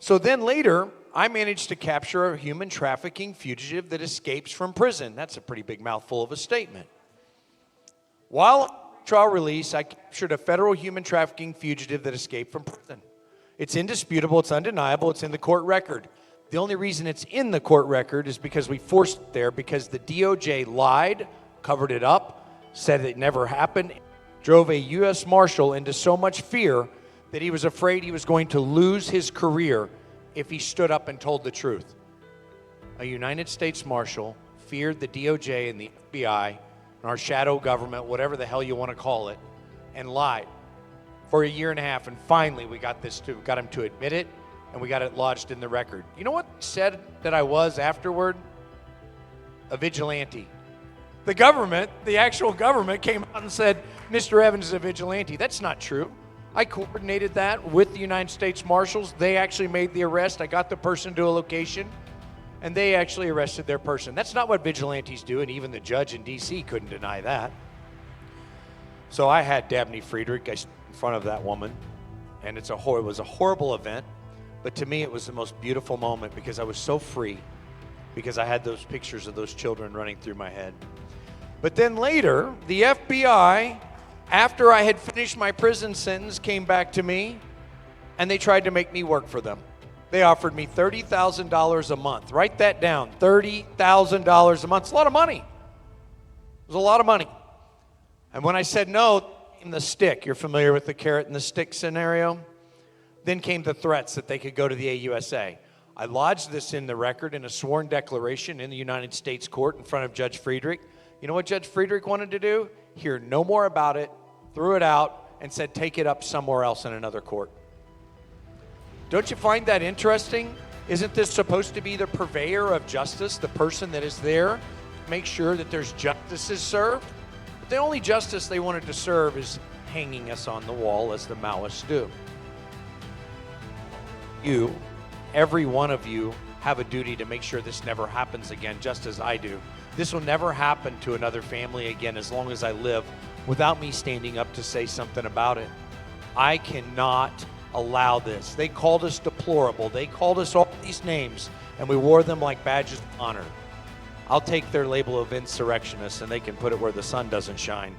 So then later, I managed to capture a human trafficking fugitive that escapes from prison. That's a pretty big mouthful of a statement. While on trial release, I captured a federal human trafficking fugitive that escaped from prison. It's indisputable, it's undeniable, it's in the court record. The only reason it's in the court record is because we forced it there, because the DOJ lied, covered it up, said it never happened, drove a U.S. Marshal into so much fear that he was afraid he was going to lose his career if he stood up and told the truth. A United States Marshal feared the DOJ and the FBI and our shadow government, whatever the hell you want to call it, and lied for a year and a half. And finally, we got him to admit it, and we got it lodged in the record. You know what he said that I was afterward? A vigilante. The government, the actual government, came out and said, Mr. Evans is a vigilante. That's not true. I coordinated that with the United States Marshals. They actually made the arrest. I got the person to a location, and they actually arrested their person. That's not what vigilantes do, and even the judge in D.C. couldn't deny that. So I had Dabney Friedrich in front of that woman, and it was a horrible event, but to me it was the most beautiful moment because I was so free, because I had those pictures of those children running through my head. But then later, the FBI, after I had finished my prison sentence, came back to me, and they tried to make me work for them. They offered me $30,000 a month. Write that down, $30,000 a month. It's a lot of money. It was a lot of money. And when I said no, came the stick. You're familiar with the carrot and the stick scenario? Then came the threats that they could go to the AUSA. I lodged this in the record in a sworn declaration in the United States court in front of Judge Friedrich. You know what Judge Friedrich wanted to do? Hear no more about it, threw it out, and said take it up somewhere else in another court. Don't you find that interesting? Isn't this supposed to be the purveyor of justice, the person that is there to make sure that there's justice is served? But the only justice they wanted to serve is hanging us on the wall as the Maoists do. You, every one of you, have a duty to make sure this never happens again, just as I do. This will never happen to another family again as long as I live without me standing up to say something about it. I cannot allow this. They called us deplorable. They called us all these names, and we wore them like badges of honor. I'll take their label of insurrectionists, and they can put it where the sun doesn't shine.